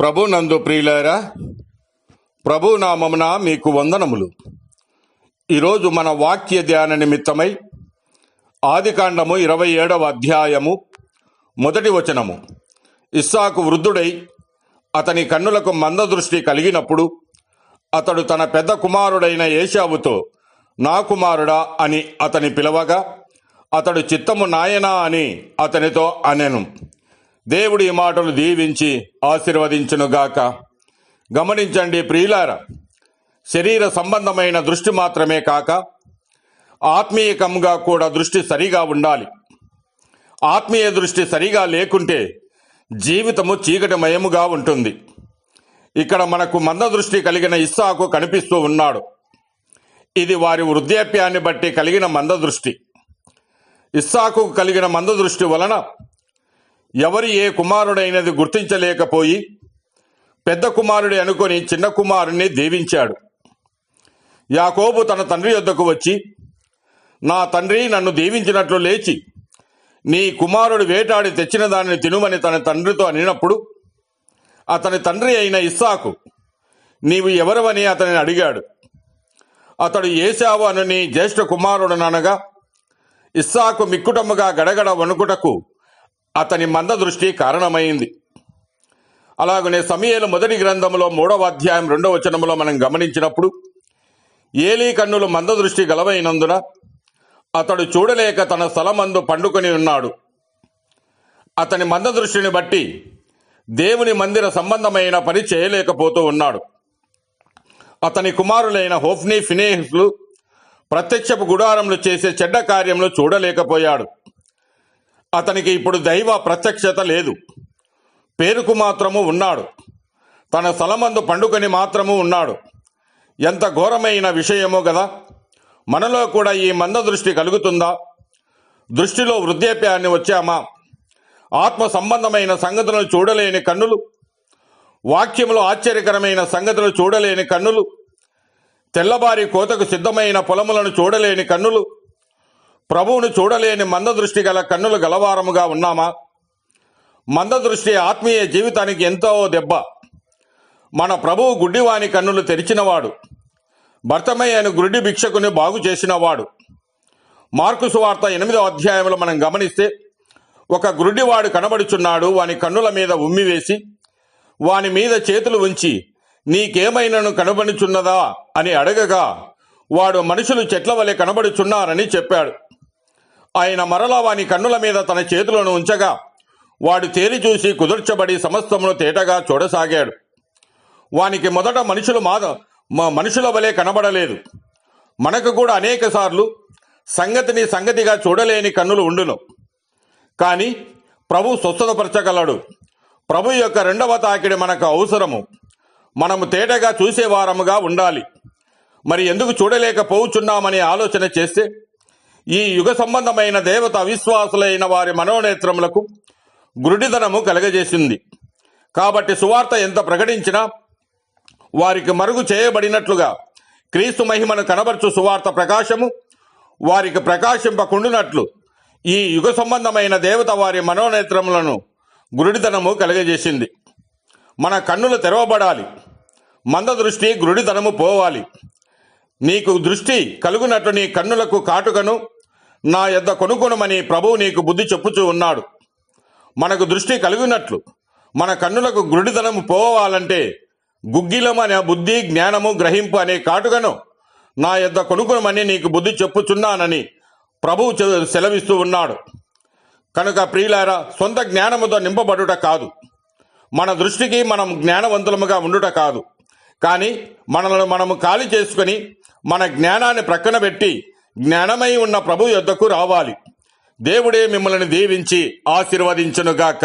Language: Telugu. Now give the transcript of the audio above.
ప్రభు నందు ప్రియులారా, ప్రభు నామమున మీకు వందనములు. ఈరోజు మన వాక్య ధ్యాన నిమిత్తమై ఆదికాండము 27వ అధ్యాయము 1వ వచనము. ఇస్సాకు వృద్ధుడై అతని కన్నులకు మందదృష్టి కలిగినప్పుడు అతడు తన పెద్ద కుమారుడైన ఏశావుతో, నా కుమారుడా అని అతని పిలవగా, అతడు చిత్తము నాయనా అని అతనితో అనెను. దేవుడి ఈ మాటలు దీవించి ఆశీర్వదించునుగాక. గమనించండి ప్రియులారా, శరీర సంబంధమైన దృష్టి మాత్రమే కాక ఆత్మీయకంగా కూడా దృష్టి సరిగా ఉండాలి. ఆత్మీయ దృష్టి సరిగా లేకుంటే జీవితము చీకటిమయముగా ఉంటుంది. ఇక్కడ మనకు మందదృష్టి కలిగిన ఇస్సాకు కనిపిస్తూ ఉన్నాడు. ఇది వారి వృద్ధాప్యాన్ని బట్టి కలిగిన మందదృష్టి. ఇస్సాకు కలిగిన మందదృష్టి వలన ఎవరి ఏ కుమారుడైనది గుర్తించలేకపోయి పెద్ద కుమారుడి అనుకొని చిన్న కుమారుణ్ణి దీవించాడు. యాకోబు తన తండ్రి యొద్దకు వచ్చి, నా తండ్రి నన్ను దీవించినట్లు లేచి నీ కుమారుడు వేటాడి తెచ్చిన దానిని తినుమని తన తండ్రితో అనినప్పుడు, అతని తండ్రి అయిన ఇస్సాకు, నీవు ఎవరవని అతనిని అడిగాడు. అతడు ఏశావు అను నీ జ్యేష్ఠ కుమారుడనగా ఇస్సాకు మిక్కుటముగా గడగడ వణుకుటకు అతని మందదృష్టి కారణమైంది. అలాగనే సమూయేలు మొదటి గ్రంథంలో 3వ అధ్యాయం 2వ వచనములో మనం గమనించినప్పుడు, ఏలీ కన్నులు మందదృష్టి గలవైనందున అతడు చూడలేక తన స్థలమందు పండుకొని ఉన్నాడు. అతని మందదృష్టిని బట్టి దేవుని మందిర సంబంధమైన పని చేయలేకపోతూ ఉన్నాడు. అతని కుమారులైన హోఫ్నీ, ఫినెహసులు ప్రత్యక్షపు గుడారంలో చేసే చెడ్డ కార్యములు చూడలేకపోయాడు. అతనికి ఇప్పుడు దైవ ప్రత్యక్షత లేదు. పేరుకు మాత్రము ఉన్నాడు. తన స్థలమందు పండుకొని మాత్రము ఉన్నాడు. ఎంత ఘోరమైన విషయమో గదా. మనలో కూడా ఈ మందదృష్టి కలుగుతుందా? దృష్టిలో వృద్ధాప్యాన్ని వచ్చామా? ఆత్మ సంబంధమైన సంగతులను చూడలేని కన్నులు, వాక్యములో ఆశ్చర్యకరమైన సంగతులు చూడలేని కన్నులు, తెల్లబారి కోతకు సిద్ధమైన పొలములను చూడలేని కన్నులు, ప్రభువును చూడలేని మందదృష్టి గల కన్నులు గలవారముగా ఉన్నామా? మందదృష్టి ఆత్మీయ జీవితానికి ఎంతో దెబ్బ. మన ప్రభువు గుడ్డివాని కన్నులు తెరిచినవాడు. భర్తమయ్యను గుడ్డి భిక్షకుని బాగు చేసినవాడు. మార్కు సువార్త 8వ అధ్యాయంలో మనం గమనిస్తే, ఒక గుడ్డివాడు కనబడుచున్నాడు. వాని కన్నుల మీద ఉమ్మివేసి వాని మీద చేతులు ఉంచి, నీకేమైనను కనబడుచున్నదా అని అడగగా, వాడు మనుషులు చెట్ల వలె కనబడుచున్నారని చెప్పాడు. ఆయన మరలా వాని కన్నుల మీద తన చేతులను ఉంచగా వాడు తేరి చూసి కుదుర్చబడి సమస్తమును తేటగా చూడసాగాడు. వానికి మొదట మనుషుల వలె కనబడలేదు. మనకు కూడా అనేక సార్లు సంగతిని సంగతిగా చూడలేని కన్నులు ఉండును. కానీ ప్రభు స్వస్థతపరచగలడు. ప్రభు యొక్క రెండవ తాకిడి మనకు అవసరము. మనము తేటగా చూసేవారముగా ఉండాలి. మరి ఎందుకు చూడలేకపోతున్నామని ఆలోచన చేస్తే, ఈ యుగ సంబంధమైన దేవత అవిశ్వాసులైన వారి మనోనేత్రములకు గురుడితనము కలగజేసింది. కాబట్టి సువార్త ఎంత ప్రకటించినా వారికి మరుగు చేయబడినట్లుగా క్రీస్తు మహిమను కనబర్చు సువార్త ప్రకాశము వారికి ప్రకాశింపకుండునట్లు ఈ యుగ సంబంధమైన దేవత వారి మనోనేత్రములను గురుడితనము కలగజేసింది. మన కన్నులు తెరవబడాలి. మందదృష్టి, గురుడితనము పోవాలి. నీకు దృష్టి కలుగునట్లు నీ కన్నులకు కాటుకను నా యొద్ద కొనుకొనుమని ప్రభువు నీకు బుద్ధి చెప్పుచూ ఉన్నాడు. మనకు దృష్టి కలిగినట్లు మన కన్నులకు గురుడితనము పోవాలంటే గుగ్గిలం అనే బుద్ధి, జ్ఞానము, గ్రహింపు అనే కాటుకను నా యొద్ద కొనుకొనుమని నీకు బుద్ధి చెప్పుచున్నానని ప్రభువు సెలవిస్తూ ఉన్నాడు. కనుక ప్రియులారా, సొంత జ్ఞానముతో నింపబడుట కాదు, మన దృష్టికి మనం జ్ఞానవంతులముగా ఉండుట కాదు, కానీ మనలను మనము ఖాళీ చేసుకుని మన జ్ఞానాన్ని ప్రక్కన పెట్టి జ్ఞానమై ఉన్న ప్రభు యొద్దకు రావాలి. దేవుడే మిమ్మల్ని దీవించి ఆశీర్వదించునుగాక.